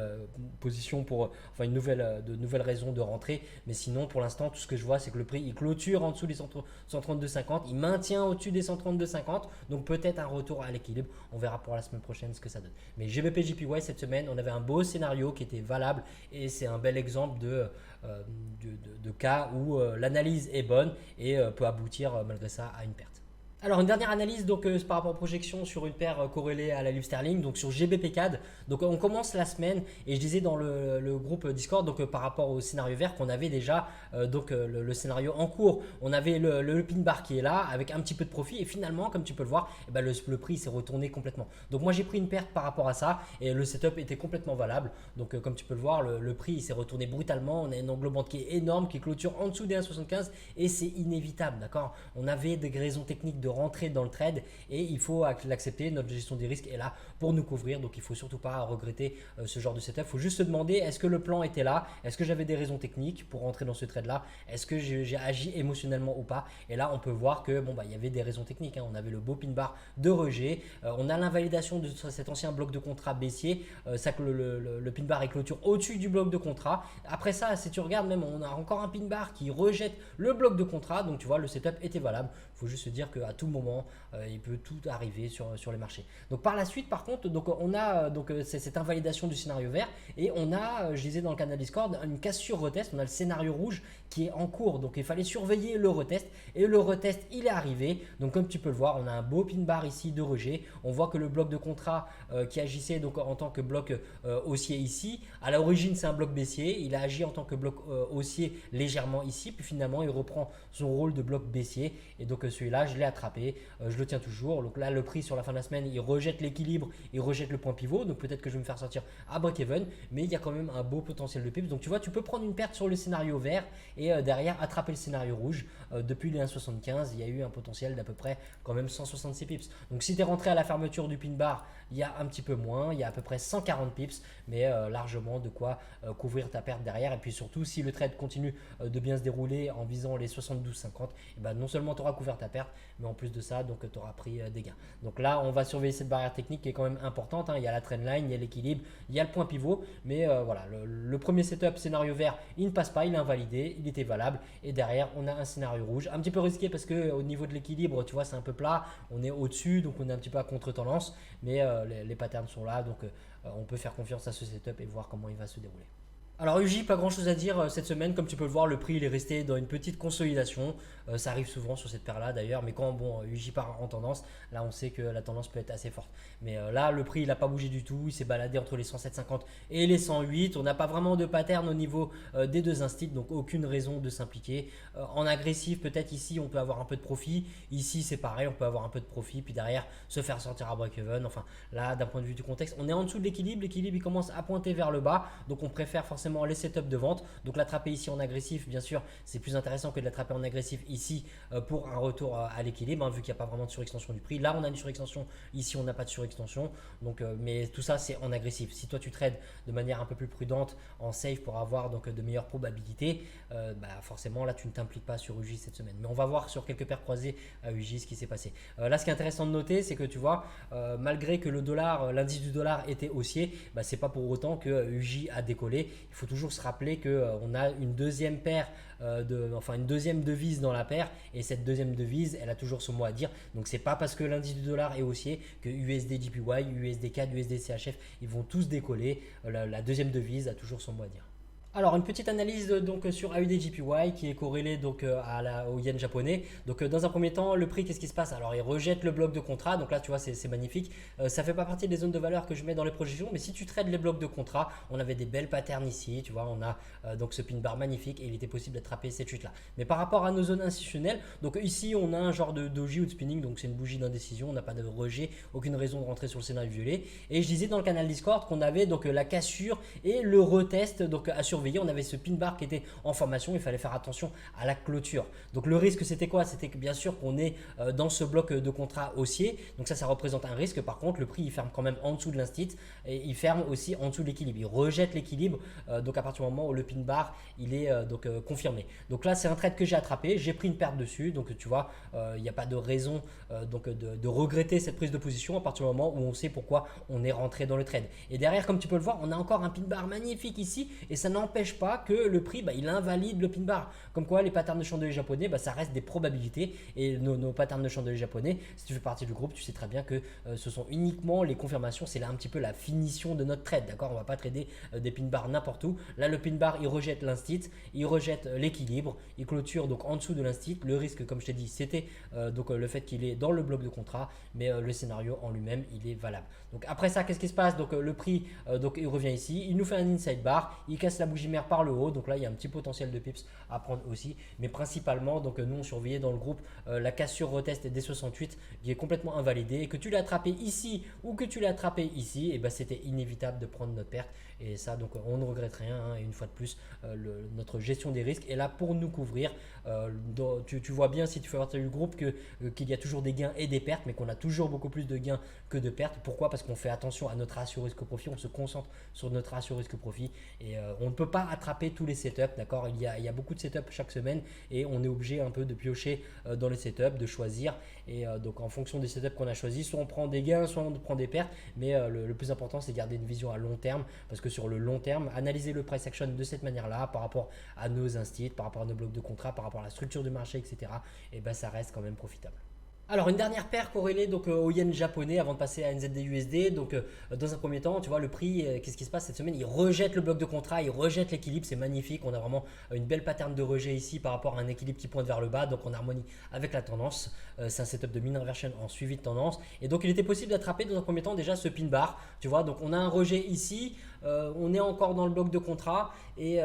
position pour, enfin de nouvelles raisons de rentrer. Mais sinon pour l'instant tout ce que je vois c'est que le prix il clôture en dessous des 132,50, il maintient au-dessus des 132,50, donc peut-être un retour à l'équilibre. On verra pour la semaine prochaine ce que ça donne. Mais GBP JPY cette semaine on avait un beau scénario qui était valable et c'est un bel exemple de cas où l'analyse est bonne et peut aboutir malgré ça à une perte. Alors une dernière analyse donc par rapport aux projections sur une paire corrélée à la livre sterling, donc sur GBP CAD. Donc on commence la semaine et je disais dans le groupe Discord donc par rapport au scénario vert qu'on avait déjà le scénario en cours. On avait le pin bar qui est là avec un petit peu de profit et finalement comme tu peux le voir le prix s'est retourné complètement. Donc moi j'ai pris une perte par rapport à ça et le setup était complètement valable. Donc comme tu peux le voir le prix il s'est retourné brutalement. On a une englobante qui est énorme qui clôture en dessous des 1,75 et c'est inévitable, d'accord. On avait des raisons techniques de rentrer dans le trade et il faut l'accepter. Notre gestion des risques est là pour nous couvrir, donc il faut surtout pas regretter ce genre de setup. Il faut juste se demander est-ce que le plan était là, est-ce que j'avais des raisons techniques pour rentrer dans ce trade là, est-ce que j'ai agi émotionnellement ou pas. Et là on peut voir que bon il y avait des raisons techniques, hein. On avait le beau pin bar de rejet, on a l'invalidation de cet ancien bloc de contrat baissier, ça que le pin bar est clôture au-dessus du bloc de contrat. Après ça si tu regardes même on a encore un pin bar qui rejette le bloc de contrat, donc tu vois le setup était valable. Il faut juste se dire qu'à tout moment il peut tout arriver sur les marchés. Donc par la suite par contre donc on a cette invalidation du scénario vert et on a je disais dans le canal Discord une cassure retest. On a le scénario rouge qui est en cours, donc il fallait surveiller le retest et le retest il est arrivé. Donc comme tu peux le voir on a un beau pin bar ici de rejet. On voit que le bloc de contrat qui agissait donc en tant que bloc haussier ici, à l'origine c'est un bloc baissier, il a agi en tant que bloc haussier légèrement ici, puis finalement il reprend son rôle de bloc baissier et donc celui-là je l'ai attrapé, je le tiens toujours. Donc là le prix sur la fin de la semaine il rejette l'équilibre, il rejette le point pivot, donc peut-être que je vais me faire sortir à break-even, mais il y a quand même un beau potentiel de pips. Donc tu vois tu peux prendre une perte sur le scénario vert et derrière attraper le scénario rouge. Depuis les 1,75 il y a eu un potentiel d'à peu près quand même 166 pips. Donc si tu es rentré à la fermeture du pin bar il y a un petit peu moins, il y a à peu près 140 pips, mais largement de quoi couvrir ta perte derrière. Et puis surtout si le trade continue de bien se dérouler en visant les 72,50, et ben non seulement tu auras couvert ta perte, mais en plus de ça donc tu auras pris des gains. Donc là on va surveiller cette barrière technique qui est quand même importante, hein. Il y a la trendline, il y a l'équilibre, il y a le point pivot, mais voilà le premier setup scénario vert il ne passe pas, il est invalidé, il était valable et derrière on a un scénario rouge un petit peu risqué parce que au niveau de l'équilibre tu vois c'est un peu plat, on est au-dessus donc on est un petit peu à contre-tendance, mais les patterns sont là donc on peut faire confiance à ce setup et voir comment il va se dérouler. Alors UJ, pas grand chose à dire cette semaine, comme tu peux le voir le prix il est resté dans une petite consolidation, ça arrive souvent sur cette paire là d'ailleurs, mais quand UJ part en tendance, là on sait que la tendance peut être assez forte. Mais là le prix il n'a pas bougé du tout, il s'est baladé entre les 107,50 et les 108, on n'a pas vraiment de pattern au niveau des deux instits, donc aucune raison de s'impliquer. En agressif peut-être ici on peut avoir un peu de profit, ici c'est pareil on peut avoir un peu de profit, puis derrière se faire sortir à break-even. Enfin là d'un point de vue du contexte, on est en dessous de l'équilibre, l'équilibre il commence à pointer vers le bas, donc on préfère forcément forcément les setups de vente. Donc l'attraper ici en agressif, bien sûr, c'est plus intéressant que de l'attraper en agressif ici pour un retour à l'équilibre, vu qu'il n'y a pas vraiment de surextension du prix. Là, on a une surextension, ici on n'a pas de surextension. Donc, mais tout ça, c'est en agressif. Si toi tu trades de manière un peu plus prudente en safe pour avoir donc de meilleures probabilités, forcément là tu ne t'impliques pas sur UJ cette semaine. Mais on va voir sur quelques paires croisées à UJ ce qui s'est passé. Là, ce qui est intéressant de noter, c'est que tu vois, malgré que le dollar, l'indice du dollar était haussier, c'est pas pour autant que UJ a décollé. Il faut toujours se rappeler qu'on a une deuxième paire, une deuxième devise dans la paire, et cette deuxième devise, elle a toujours son mot à dire. Donc c'est pas parce que l'indice du dollar est haussier que USD JPY, USD CAD, USD CHF, ils vont tous décoller. La deuxième devise a toujours son mot à dire. Alors une petite analyse donc sur AUD/JPY qui est corrélée donc au yen japonais. Donc dans un premier temps, le prix, qu'est-ce qui se passe? Alors il rejette le bloc de contrat, donc là tu vois c'est magnifique. Ça fait pas partie des zones de valeur que je mets dans les projections, mais si tu trades les blocs de contrat, on avait des belles patterns ici, tu vois, on a donc ce pin bar magnifique et il était possible d'attraper cette chute là. Mais par rapport à nos zones institutionnelles, donc ici on a un genre de doji ou de spinning, donc c'est une bougie d'indécision, on n'a pas de rejet, aucune raison de rentrer sur le scénario violet. Et je disais dans le canal Discord qu'on avait donc la cassure et le retest donc à surveiller. On avait ce pin bar qui était en formation, il fallait faire attention à la clôture. Donc le risque c'était quoi? C'était que bien sûr qu'on est dans ce bloc de contrat haussier, donc ça représente un risque. Par contre le prix il ferme quand même en dessous de l'instit et il ferme aussi en dessous de l'équilibre, il rejette l'équilibre, donc à partir du moment où le pin bar il est confirmé. Donc là c'est un trade que j'ai attrapé, j'ai pris une perte dessus, donc tu vois il n'y a pas de raison de regretter cette prise de position à partir du moment où on sait pourquoi on est rentré dans le trade. Et derrière, comme tu peux le voir, on a encore un pin bar magnifique ici et ça n'empêche pas que le prix il invalide le pin bar. Comme quoi les patterns de chandelier japonais, ça reste des probabilités, et nos patterns de chandelier japonais, si tu fais partie du groupe, tu sais très bien que ce sont uniquement les confirmations. C'est là un petit peu la finition de notre trade, d'accord? On va pas trader des pin bars n'importe où. Là le pin bar il rejette l'instit, il rejette l'équilibre, il clôture donc en dessous de l'instit. Le risque, comme je t'ai dit, c'était le fait qu'il est dans le bloc de contrat, mais le scénario en lui-même il est valable. Donc après ça, qu'est-ce qui se passe? Donc le prix il revient ici, il nous fait un inside bar, il casse la bougie mère par le haut, donc là il y a un petit potentiel de pips à prendre aussi, mais principalement donc nous on surveillait dans le groupe la cassure retest des 68 qui est complètement invalidée, et que tu l'as attrapé ici ou que tu l'as attrapé ici, et c'était inévitable de prendre notre perte. Et ça, donc on ne regrette rien, et une fois de plus notre gestion des risques est là pour nous couvrir. Tu vois bien si tu fais partie du groupe qu'il y a toujours des gains et des pertes, mais qu'on a toujours beaucoup plus de gains que de pertes. Pourquoi? Parce qu'on fait attention à notre ratio risque-profit, on se concentre sur notre ratio risque-profit, et on ne peut pas attraper tous les setups, d'accord? Il y a beaucoup de setups chaque semaine et on est obligé un peu de piocher dans les setups, de choisir, et donc en fonction des setups qu'on a choisis, soit on prend des gains, soit on prend des pertes, mais le plus important c'est de garder une vision à long terme, parce que sur le long terme, analyser le price action de cette manière-là par rapport à nos instits, par rapport à nos blocs de contrat, par rapport à la structure du marché, etc., et ça reste quand même profitable. Alors une dernière paire corrélée donc au yen japonais avant de passer à NZD/USD. Donc dans un premier temps, tu vois le prix, qu'est-ce qui se passe cette semaine? Il rejette le bloc de contrat, il rejette l'équilibre, c'est magnifique. On a vraiment une belle pattern de rejet ici par rapport à un équilibre qui pointe vers le bas, donc en harmonie avec la tendance. C'est un setup de mean reversion en suivi de tendance, et donc il était possible d'attraper dans un premier temps déjà ce pin bar, tu vois. Donc on a un rejet ici, on est encore dans le bloc de contrat, et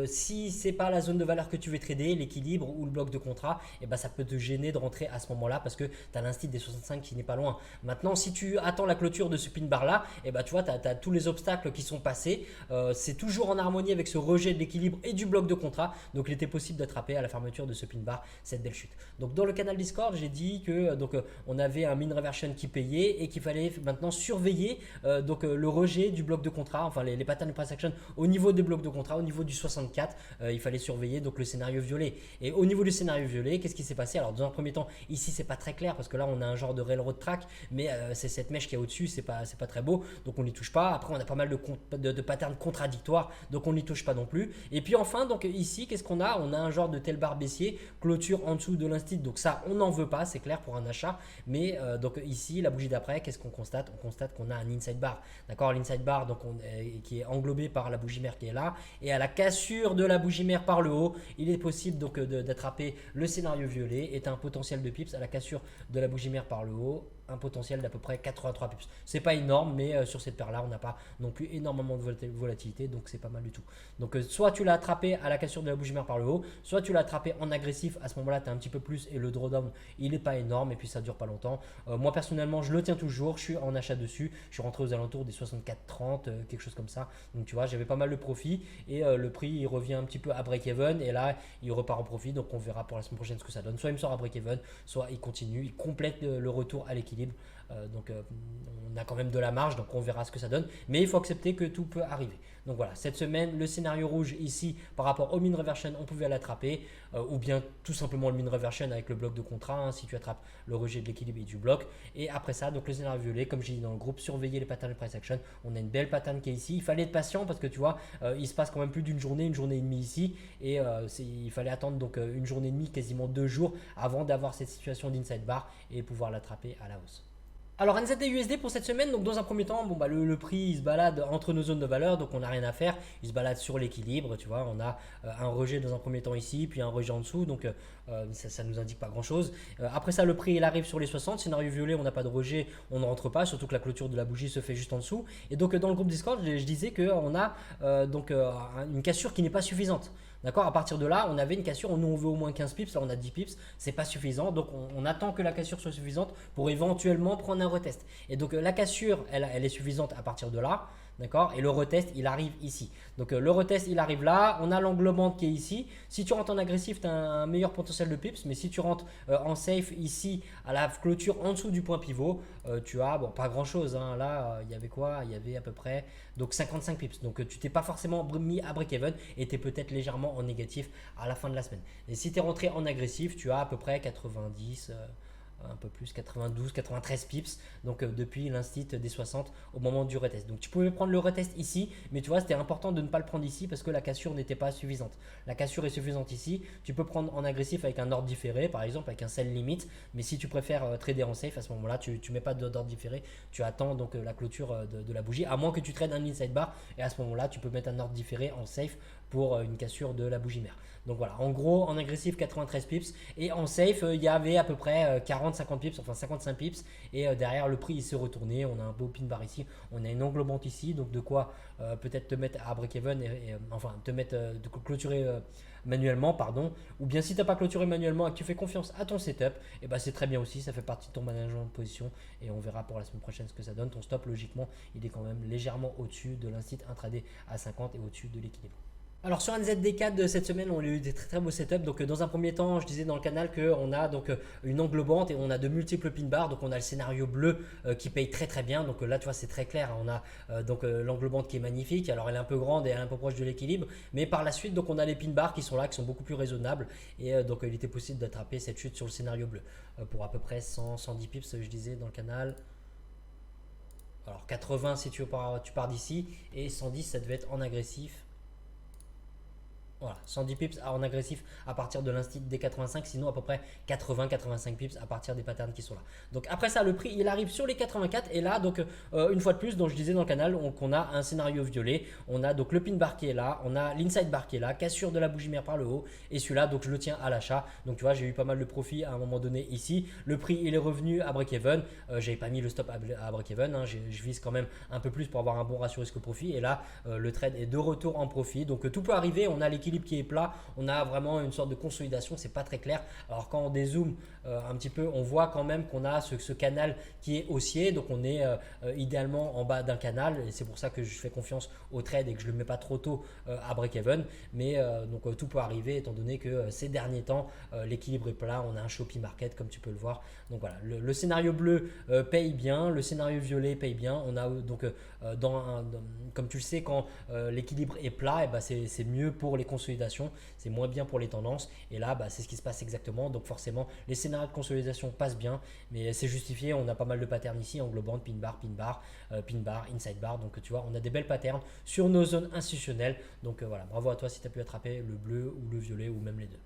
si c'est pas la zone de valeur que tu veux trader, l'équilibre ou le bloc de contrat, ça peut te gêner de rentrer à ce moment-là, parce que tu as l'instit des 65 qui n'est pas loin. Maintenant, si tu attends la clôture de ce pin bar là, tu vois, tu as tous les obstacles qui sont passés. C'est toujours en harmonie avec ce rejet de l'équilibre et du bloc de contrat, donc il était possible d'attraper à la fermeture de ce pin bar cette belle chute. Donc dans le canal Discord, j'ai dit que on avait un mean reversion qui payait et qu'il fallait maintenant surveiller le rejet du bloc de contrat, enfin les patterns de price action au niveau des blocs de contrat, au niveau du 64, il fallait surveiller donc le scénario violet. Et au niveau du scénario violet, qu'est-ce qui s'est passé? Alors dans un premier temps, ici c'est pas très clair parce que là on a un genre de railroad track, mais c'est cette mèche qui est au-dessus, c'est pas très beau, donc on n'y touche pas. Après on a pas mal de patterns contradictoires, donc on n'y touche pas non plus. Et puis enfin, donc ici qu'est-ce qu'on a? On a un genre de tel bar baissier, clôture en dessous de l'instit, donc ça on n'en veut pas, c'est clair pour un achat. Mais donc ici la bougie d'après, qu'est-ce qu'on constate? On constate qu'on a un inside bar, d'accord? L'inside bar donc qui est englobé par la bougie mère qui est là, et à la cassure de la bougie mère par le haut, il est possible donc d'attraper le scénario violet, et un potentiel de pips à la cassure de la bougie mère par le haut, un potentiel d'à peu près 83 pips. C'est pas énorme, mais sur cette paire là on n'a pas non plus énormément de volatilité, donc c'est pas mal du tout. Donc soit tu l'as attrapé à la cassure de la bougie mère par le haut, soit tu l'as attrapé en agressif, à ce moment là tu as un petit peu plus et le drawdown il est pas énorme et puis ça dure pas longtemps. Moi personnellement je le tiens toujours, je suis en achat dessus, je suis rentré aux alentours des 64,30, quelque chose comme ça. Donc tu vois, j'avais pas mal de profit et le prix il revient un petit peu à break-even et là il repart en profit. Donc on verra pour la semaine prochaine ce que ça donne. Soit il me sort à break-even, soit il continue, il complète le retour à l'équilibre. Donc on a quand même de la marge, donc on verra ce que ça donne. Mais il faut accepter que tout peut arriver. Donc voilà, cette semaine, le scénario rouge ici par rapport au mean reversion, on pouvait l'attraper ou bien tout simplement le mean reversion avec le bloc de contrat, hein, si tu attrapes le rejet de l'équilibre et du bloc. Et après ça, donc le scénario violet, comme j'ai dit dans le groupe, surveiller les patterns de price action. On a une belle pattern qui est ici. Il fallait être patient parce que tu vois, il se passe quand même plus d'une journée, une journée et demie ici. Et il fallait attendre donc une journée et demie, quasiment 2 jours avant d'avoir cette situation d'inside bar et pouvoir l'attraper à la hausse. Alors NZD-USD pour cette semaine, donc dans un premier temps, le prix il se balade entre nos zones de valeur, donc on n'a rien à faire, il se balade sur l'équilibre, tu vois, on a un rejet dans un premier temps ici, puis un rejet en dessous, donc ça nous indique pas grand chose. Après ça, le prix il arrive sur les 60, scénario violet, on n'a pas de rejet, on ne rentre pas, surtout que la clôture de la bougie se fait juste en dessous. Et donc dans le groupe Discord, je disais qu'on a une cassure qui n'est pas suffisante. D'accord. À partir de là, on avait une cassure, nous on veut au moins 15 pips, là on a 10 pips, c'est pas suffisant. Donc on attend que la cassure soit suffisante pour éventuellement prendre un retest. Et donc la cassure, elle est suffisante à partir de là. D'accord. Et le retest, il arrive ici. Donc le retest, il arrive là. On a l'englobante qui est ici. Si tu rentres en agressif, tu as un meilleur potentiel de pips. Mais si tu rentres en safe ici, à la clôture en dessous du point pivot, tu as, bon, pas grand chose. Hein. Là, il y avait quoi? Il y avait à peu près donc 55 pips. Donc tu t'es pas forcément mis à break-even et tu es peut-être légèrement en négatif à la fin de la semaine. Et si tu es rentré en agressif, tu as à peu près 90. Un peu plus, 92, 93 pips, donc depuis l'instit des 60 au moment du retest. Donc tu pouvais prendre le retest ici, mais tu vois, c'était important de ne pas le prendre ici parce que la cassure n'était pas suffisante. La cassure est suffisante ici, tu peux prendre en agressif avec un ordre différé, par exemple avec un sell limit, mais si tu préfères trader en safe, à ce moment-là, tu ne mets pas d'ordre différé, tu attends donc la clôture de la bougie, à moins que tu trades un inside bar, et à ce moment-là, tu peux mettre un ordre différé en safe pour une cassure de la bougie mère. Donc voilà, en gros, en agressif 93 pips et en safe, il y avait à peu près 40-50 pips, enfin 55 pips. Et derrière, le prix il s'est retourné. On a un beau pin bar ici, on a une englobante ici. Donc de quoi peut-être te mettre à break-even, enfin te mettre de clôturer manuellement, pardon. Ou bien si tu n'as pas clôturé manuellement et que tu fais confiance à ton setup, et ben c'est très bien aussi. Ça fait partie de ton management de position. Et on verra pour la semaine prochaine ce que ça donne. Ton stop, logiquement, il est quand même légèrement au-dessus de l'instit intraday à 50 et au-dessus de l'équilibre. Alors sur NZD4 de cette semaine, on a eu des très beaux setups. Donc dans un premier temps, je disais dans le canal qu'on a donc une englobante et on a de multiples pin bars. Donc on a le scénario bleu qui paye très bien. Donc là tu vois c'est très clair. On a l'englobante qui est magnifique. Alors elle est un peu grande et elle est un peu proche de l'équilibre. Mais par la suite donc on a les pin bars qui sont là, qui sont beaucoup plus raisonnables. Et donc il était possible d'attraper cette chute sur le scénario bleu pour à peu près 110 pips, je disais dans le canal. Alors 80 si tu pars d'ici et 110 ça devait être en agressif. Voilà, 110 pips en agressif à partir de l'instit des 85, sinon à peu près 80-85 pips à partir des patterns qui sont là. Donc après ça, le prix il arrive sur les 84 et là donc une fois de plus, donc je disais dans le canal, on a un scénario violet, on a donc le pin bar qui est là, on a l'inside bar qui est là, cassure de la bougie mère par le haut et celui-là donc je le tiens à l'achat. Donc tu vois, j'ai eu pas mal de profit à un moment donné ici. Le prix il est revenu à break-even, j'avais pas mis le stop à break-even, hein. Je vise quand même un peu plus pour avoir un bon ratio risque-profit et là le trade est de retour en profit. Donc tout peut arriver, on a l'équilibre qui est plat, on a vraiment une sorte de consolidation, c'est pas très clair. Alors quand on dézoome un petit peu, on voit quand même qu'on a ce canal qui est haussier, donc on est idéalement en bas d'un canal et c'est pour ça que je fais confiance au trade et que je le mets pas trop tôt à break-even. Mais donc tout peut arriver étant donné que ces derniers temps l'équilibre est plat, on a un choppy market comme tu peux le voir. Donc voilà, le scénario bleu paye bien, le scénario violet paye bien. On a donc comme tu le sais, quand l'équilibre est plat, et ben c'est mieux pour les consolidations, c'est moins bien pour les tendances. Et là, c'est ce qui se passe exactement. Donc forcément, les scénarios de consolidation passent bien, mais c'est justifié. On a pas mal de patterns ici, englobant pin bar, inside bar. Donc tu vois, on a des belles patterns sur nos zones institutionnelles. Donc voilà, bravo à toi si tu as pu attraper le bleu ou le violet ou même les deux.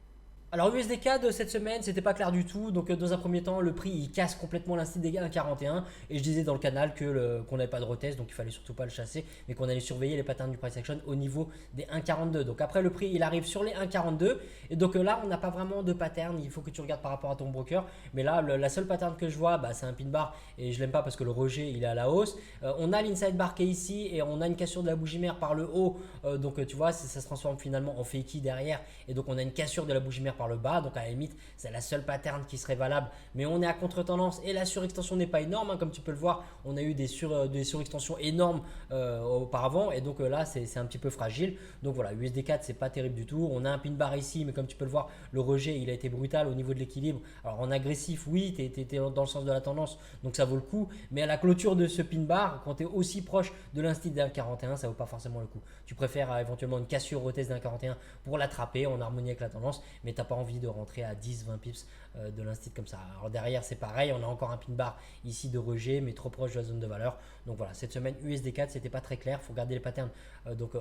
Alors USD de cette semaine, c'était pas clair du tout. Donc dans un premier temps, le prix il casse complètement l'indice des 1,41 et je disais dans le canal qu'on n'avait pas de retest, donc il fallait surtout pas le chasser, mais qu'on allait surveiller les patterns du price action au niveau des 1,42. Donc après le prix il arrive sur les 1,42 et donc là on n'a pas vraiment de pattern. Il faut que tu regardes par rapport à ton broker. Mais là la seule pattern que je vois, c'est un pin bar et je l'aime pas parce que le rejet il est à la hausse. On a l'inside bar qui est ici et on a une cassure de la bougie mère par le haut. Donc tu vois ça se transforme finalement en fakey derrière et donc on a une cassure de la bougie mère par le bas, donc à la limite c'est la seule pattern qui serait valable, mais on est à contre-tendance et la surextension n'est pas énorme, comme tu peux le voir, on a eu des surextensions énormes auparavant et donc là c'est un petit peu fragile. Donc voilà, USD4 c'est pas terrible du tout, on a un pin bar ici, mais comme tu peux le voir le rejet il a été brutal au niveau de l'équilibre. Alors en agressif oui, tu étais dans le sens de la tendance, donc ça vaut le coup, mais à la clôture de ce pin bar, quand tu es aussi proche de l'instit d'un 41, ça vaut pas forcément le coup. Tu préfères éventuellement une cassure au test d'un 41 pour l'attraper en harmonie avec la tendance, mais tu n'as pas envie de rentrer à 10-20 pips de l'instit comme ça. Alors derrière c'est pareil, on a encore un pin bar ici de rejet mais trop proche de la zone de valeur. Donc voilà, cette semaine USD4 c'était pas très clair, il faut garder les patterns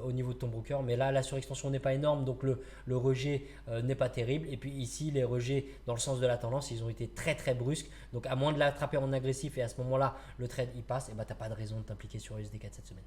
au niveau de ton broker, mais là la surextension n'est pas énorme, donc le rejet n'est pas terrible. Et puis ici les rejets dans le sens de la tendance ils ont été très très brusques, donc à moins de l'attraper en agressif et à ce moment là le trade il passe, et tu n'as pas de raison de t'impliquer sur USD4 cette semaine.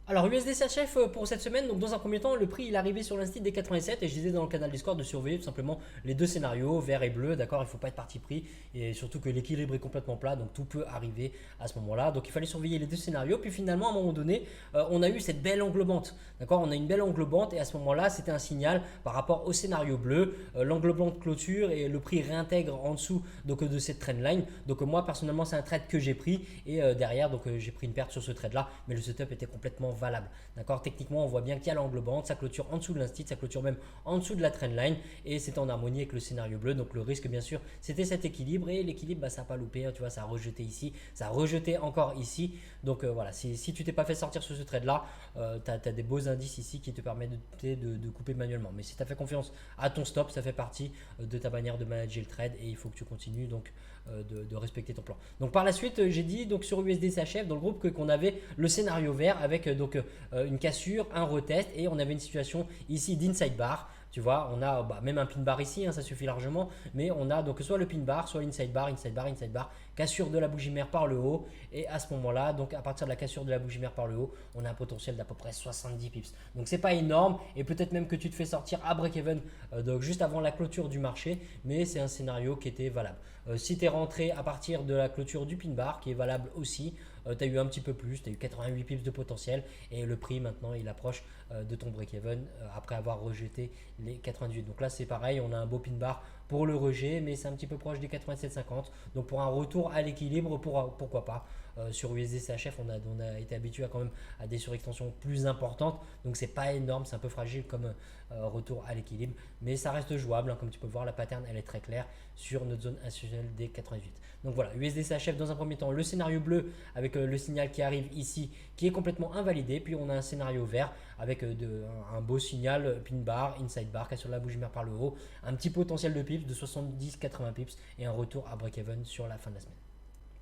Alors USD CHF pour cette semaine, donc dans un premier temps le prix il est arrivé sur l'instit des 87 et je disais dans le canal Discord de surveiller tout simplement les deux scénarios, vert et bleu, d'accord, il ne faut pas être parti pris et surtout que l'équilibre est complètement plat, donc tout peut arriver à ce moment là, donc il fallait surveiller les deux scénarios. Puis finalement à un moment donné on a eu cette belle englobante, d'accord, on a une belle englobante et à ce moment là c'était un signal par rapport au scénario bleu, l'englobante clôture et le prix réintègre en dessous donc, de cette trendline. Donc moi personnellement c'est un trade que j'ai pris et derrière donc j'ai pris une perte sur ce trade là, mais le setup était complètement valable. D'accord, techniquement on voit bien qu'il y a l'englobante, ça clôture en dessous de l'instit, ça clôture même en dessous de la trendline et c'est en harmonie avec le scénario bleu. Donc le risque bien sûr c'était cet équilibre et l'équilibre ça n'a pas loupé, hein, tu vois, ça a rejeté ici, ça a rejeté encore ici. Donc voilà, si tu t'es pas fait sortir sur ce trade là, tu as des beaux indices ici qui te permettent de couper manuellement. Mais si tu as fait confiance à ton stop, ça fait partie de ta manière de manager le trade et il faut que tu continues donc de respecter ton plan. Donc par la suite j'ai dit donc sur USD CHF dans le groupe qu'on avait le scénario vert avec donc une cassure, un retest et on avait une situation ici d'inside bar. Tu vois, on a même un pin bar ici, hein, ça suffit largement, mais on a donc soit le pin bar, soit l'inside bar, inside bar, inside bar, cassure de la bougie mère par le haut et à ce moment-là, donc à partir de la cassure de la bougie mère par le haut, on a un potentiel d'à peu près 70 pips. Donc c'est pas énorme et peut-être même que tu te fais sortir à break-even donc juste avant la clôture du marché, mais c'est un scénario qui était valable. Si tu es rentré à partir de la clôture du pin bar qui est valable aussi, tu as eu un petit peu plus, tu as eu 88 pips de potentiel et le prix maintenant il approche de ton break-even après avoir rejeté les 98. Donc là c'est pareil, on a un beau pin bar pour le rejet, mais c'est un petit peu proche des 87,50. Donc pour un retour à l'équilibre, pourquoi pas. Sur USD CHF, on a été habitué quand même à des surextensions plus importantes, donc c'est pas énorme, c'est un peu fragile comme retour à l'équilibre, mais ça reste jouable, hein, comme tu peux voir la pattern elle est très claire sur notre zone institutionnelle des 88. Donc voilà, USD CHF dans un premier temps, le scénario bleu avec le signal qui arrive ici qui est complètement invalidé, puis on a un scénario vert avec un beau signal pin bar, inside bar, cassure de la bougie mère par le haut, un petit potentiel de pips de 70-80 pips et un retour à break-even sur la fin de la semaine.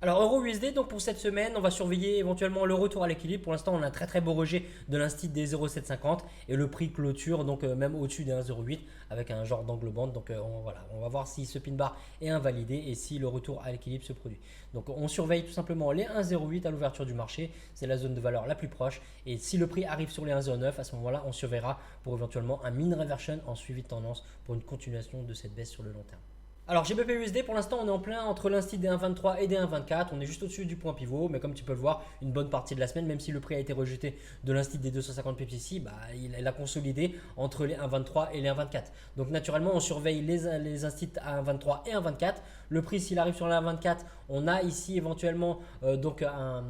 Alors euro USD, donc pour cette semaine, on va surveiller éventuellement le retour à l'équilibre. Pour l'instant, on a un très très beau rejet de l'instit des 0,750 et le prix clôture donc même au-dessus des 1,08 avec un genre d'englobante. Donc voilà, on va voir si ce pin bar est invalidé et si le retour à l'équilibre se produit. Donc on surveille tout simplement les 1,08 à l'ouverture du marché, c'est la zone de valeur la plus proche. Et si le prix arrive sur les 1,09, à ce moment-là, on surveillera pour éventuellement un mean reversion en suivi de tendance pour une continuation de cette baisse sur le long terme. Alors GBP USD pour l'instant on est en plein entre l'instit des 1,23 et des 1,24, on est juste au-dessus du point pivot, mais comme tu peux le voir une bonne partie de la semaine, même si le prix a été rejeté de l'instit des 250 pips ici, il a consolidé entre les 1,23 et les 1,24. Donc naturellement on surveille les instits à 1,23 et 1,24. Le prix s'il arrive sur les 1,24, on a ici éventuellement donc un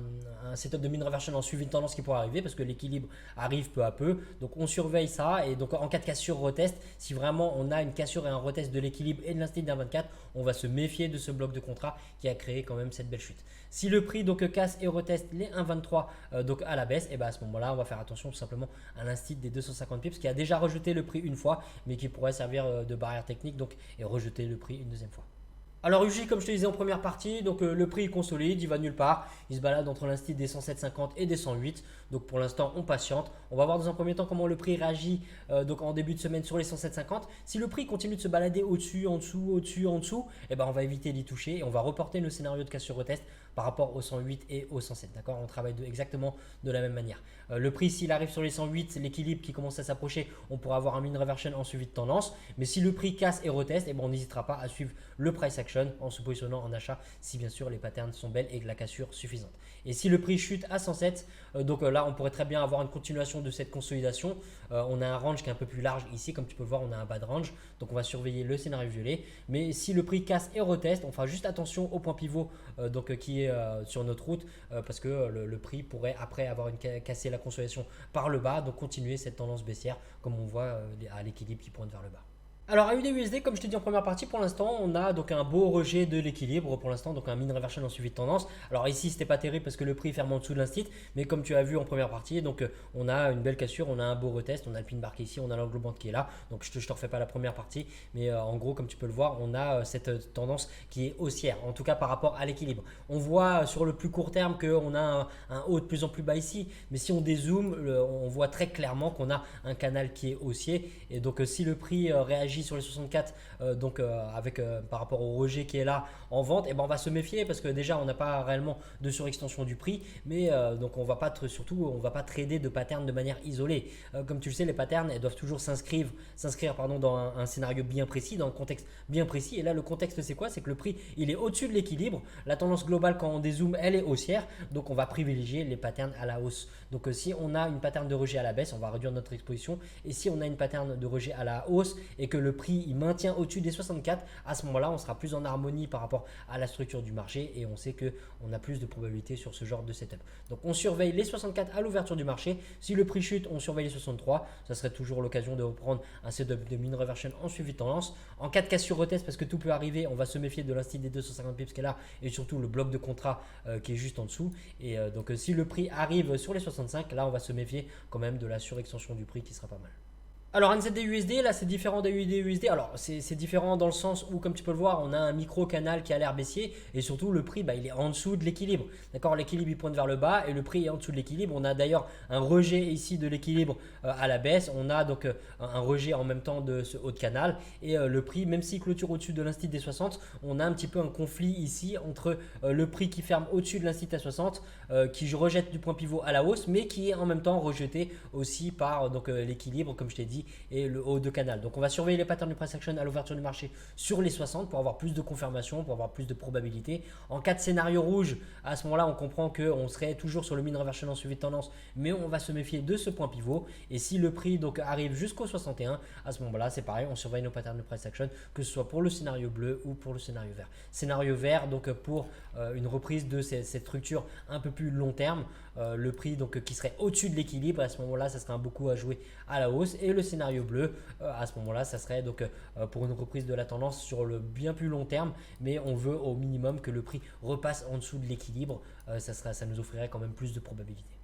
setup de mean reversion en suivi de tendance qui pourrait arriver parce que l'équilibre arrive peu à peu. Donc on surveille ça et donc en cas de cassure retest, si vraiment on a une cassure et un retest de l'équilibre et de l'instit d'un 24, on va se méfier de ce bloc de contrat qui a créé quand même cette belle chute. Si le prix donc casse et reteste les 1,23 donc à la baisse, et à ce moment-là, on va faire attention tout simplement à l'instit des 250 pips qui a déjà rejeté le prix une fois, mais qui pourrait servir de barrière technique donc et rejeter le prix une deuxième fois. Alors UJ, comme je te disais en première partie, donc le prix il consolide, il va nulle part, il se balade entre l'instit des 107,50 et des 108. Donc pour l'instant on patiente. On va voir dans un premier temps comment le prix réagit donc en début de semaine sur les 107,50. Si le prix continue de se balader au-dessus, en dessous, au-dessus, en dessous, eh ben on va éviter d'y toucher et on va reporter nos scénarios de cassure retest par rapport au 108 et au 107. D'accord, on travaille exactement de la même manière. Le prix s'il arrive sur les 108, l'équilibre qui commence à s'approcher, on pourra avoir un mean reversion en suivi de tendance. Mais si le prix casse et reteste, eh ben on n'hésitera pas à suivre le price action en se positionnant en achat si bien sûr les patterns sont belles et que la cassure suffisante. Et si le prix chute à 107, donc là on pourrait très bien avoir une continuation de cette consolidation. On a un range qui est un peu plus large ici, comme tu peux le voir, on a un bas de range, donc on va surveiller le scénario violet. Mais si le prix casse et reteste, on fera juste attention au point pivot qui est sur notre route parce que le prix pourrait après avoir cassé la consolidation par le bas, donc continuer cette tendance baissière comme on voit à l'équilibre qui pointe vers le bas. Alors AUD-USD, comme je te dis en première partie, pour l'instant, on a donc un beau rejet de l'équilibre pour l'instant, donc un mean reversion en suivi de tendance. Alors ici, c'était pas terrible parce que le prix ferme en dessous de l'instit, mais comme tu as vu en première partie, donc on a une belle cassure, on a un beau retest, on a le pin bar qui est ici, on a l'angle band qui est là. Donc je te refais pas la première partie, mais en gros, comme tu peux le voir, on a cette tendance qui est haussière, en tout cas par rapport à l'équilibre. On voit sur le plus court terme qu'on a un haut de plus en plus bas ici, mais si on dézoome, on voit très clairement qu'on a un canal qui est haussier. Et donc si le prix réagit sur les 64 par rapport au rejet qui est là en vente, et ben on va se méfier parce que déjà on n'a pas réellement de surextension du prix, mais donc on va pas trader de pattern de manière isolée. Comme tu le sais, les patterns elles doivent toujours s'inscrire dans un scénario bien précis, dans un contexte bien précis. Et là le contexte c'est quoi? C'est que le prix il est au-dessus de l'équilibre, la tendance globale quand on dézoome elle est haussière, donc on va privilégier les patterns à la hausse. Donc si on a une pattern de rejet à la baisse, on va réduire notre exposition, et si on a une pattern de rejet à la hausse et que le prix il maintient au-dessus des 64, à ce moment-là on sera plus en harmonie par rapport à la structure du marché et on sait qu'on a plus de probabilité sur ce genre de setup. Donc on surveille les 64 à l'ouverture du marché. Si le prix chute, on surveille les 63. Ça serait toujours l'occasion de reprendre un setup de mean reversion en suivi de tendance. En cas de cassure retest, parce que tout peut arriver, on va se méfier de l'instit des 250 pips qui est là et surtout le bloc de contrat qui est juste en dessous. Et donc si le prix arrive sur les 65, là on va se méfier quand même de la surextension du prix qui sera pas mal. Alors NZD-USD, là c'est différent d'AUD-USD. Alors c'est différent dans le sens où, comme tu peux le voir, on a un micro canal qui a l'air baissier et surtout le prix il est en dessous de l'équilibre. D'accord, l'équilibre il pointe vers le bas et le prix est en dessous de l'équilibre. On a d'ailleurs un rejet ici de l'équilibre à la baisse. On a donc un rejet en même temps de ce haut de canal et le prix, même s'il clôture au-dessus de l'instit des 60, on a un petit peu un conflit ici entre le prix qui ferme au-dessus de l'instit à 60, qui rejette du point pivot à la hausse, mais qui est en même temps rejeté aussi par l'équilibre, comme je t'ai dit, et le haut de canal. Donc on va surveiller les patterns du price action à l'ouverture du marché sur les 60 pour avoir plus de confirmation, pour avoir plus de probabilité. En cas de scénario rouge, à ce moment-là, on comprend qu'on serait toujours sur le mean reversion en suivi de tendance, mais on va se méfier de ce point pivot. Et si le prix arrive jusqu'au 61, à ce moment-là, c'est pareil, on surveille nos patterns de price action, que ce soit pour le scénario bleu ou pour le scénario vert. Scénario vert, donc pour une reprise de cette structure un peu plus long terme, le prix qui serait au-dessus de l'équilibre, à ce moment-là, ça serait un beau coup à jouer à la hausse. Et le scénario bleu, à ce moment-là, ça serait pour une reprise de la tendance sur le bien plus long terme, mais on veut au minimum que le prix repasse en dessous de l'équilibre. Ça nous offrirait quand même plus de probabilité.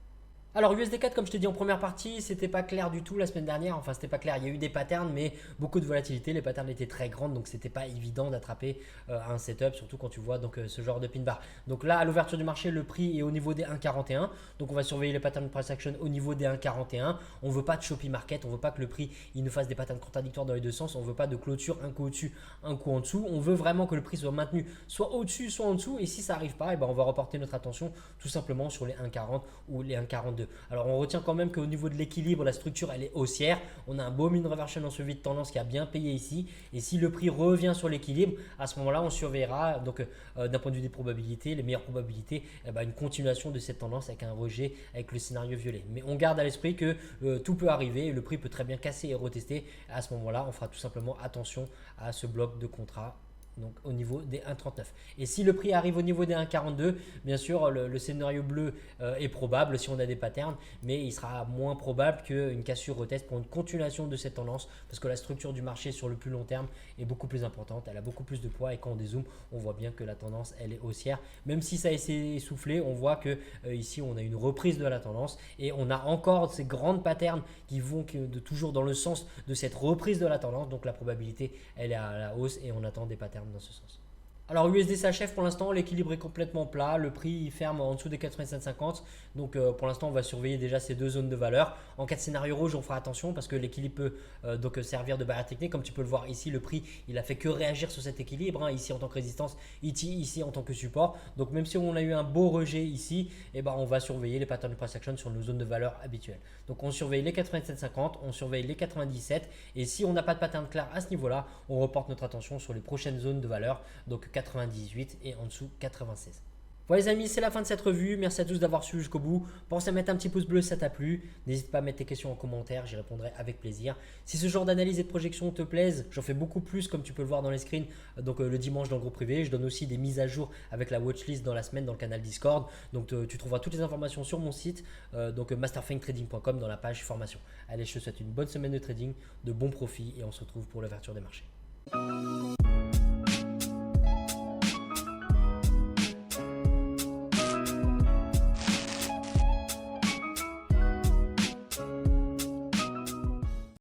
Alors USD4, comme je te dis en première partie, c'était pas clair du tout la semaine dernière. Enfin, c'était pas clair. Il y a eu des patterns, mais beaucoup de volatilité. Les patterns étaient très grandes, donc c'était pas évident d'attraper un setup, surtout quand tu vois ce genre de pin bar. Donc là, à l'ouverture du marché, le prix est au niveau des 1,41. Donc on va surveiller les patterns de price action au niveau des 1,41. On veut pas de choppy market. On veut pas que le prix il nous fasse des patterns contradictoires dans les deux sens. On veut pas de clôture un coup au-dessus, un coup en dessous. On veut vraiment que le prix soit maintenu soit au-dessus, soit en dessous. Et si ça arrive pas, on va reporter notre attention tout simplement sur les 1,40 ou les 1,42. Alors on retient quand même qu'au niveau de l'équilibre, la structure elle est haussière. On a un beau mean reversion en suivi de tendance qui a bien payé ici. Et si le prix revient sur l'équilibre, à ce moment-là, on surveillera d'un point de vue des probabilités, les meilleures probabilités, une continuation de cette tendance avec un rejet avec le scénario violet. Mais on garde à l'esprit que tout peut arriver, le prix peut très bien casser et retester. À ce moment-là, on fera tout simplement attention à ce bloc de contrat. Donc au niveau des 1,39. Et si le prix arrive au niveau des 1,42, bien sûr le scénario bleu est probable si on a des patterns, mais il sera moins probable qu'une cassure retest pour une continuation de cette tendance parce que la structure du marché sur le plus long terme est beaucoup plus importante, elle a beaucoup plus de poids et quand on dézoome, on voit bien que la tendance elle est haussière. Même si ça a essoufflé, on voit que ici on a une reprise de la tendance et on a encore ces grandes patterns qui vont toujours dans le sens de cette reprise de la tendance. Donc la probabilité elle est à la hausse et on attend des patterns dans ce sens. Alors USD CHF pour l'instant l'équilibre est complètement plat, le prix il ferme en dessous des 87,50, donc pour l'instant on va surveiller déjà ces deux zones de valeur. En cas de scénario rouge on fera attention parce que l'équilibre peut donc servir de barrière technique. Comme tu peux le voir ici, le prix il a fait que réagir sur cet équilibre, hein, ici en tant que résistance, ici en tant que support. Donc même si on a eu un beau rejet ici, eh ben, on va surveiller les patterns de price action sur nos zones de valeur habituelles. Donc on surveille les 87,50, on surveille les 97 et si on n'a pas de pattern clair à ce niveau là, on reporte notre attention sur les prochaines zones de valeur, donc 98 et en dessous 96. Voilà les amis, c'est la fin de cette revue. Merci à tous d'avoir suivi jusqu'au bout. Pense à mettre un petit pouce bleu si ça t'a plu. N'hésite pas à mettre tes questions en commentaire, j'y répondrai avec plaisir. Si ce genre d'analyse et de projection te plaisent, j'en fais beaucoup plus comme tu peux le voir dans les screens. Donc le dimanche dans le groupe privé, je donne aussi des mises à jour avec la watchlist dans la semaine dans le canal Discord. Donc tu trouveras toutes les informations sur mon site, donc masterfangtrading.com dans la page formation. Allez, je te souhaite une bonne semaine de trading, de bons profits et on se retrouve pour l'ouverture des marchés.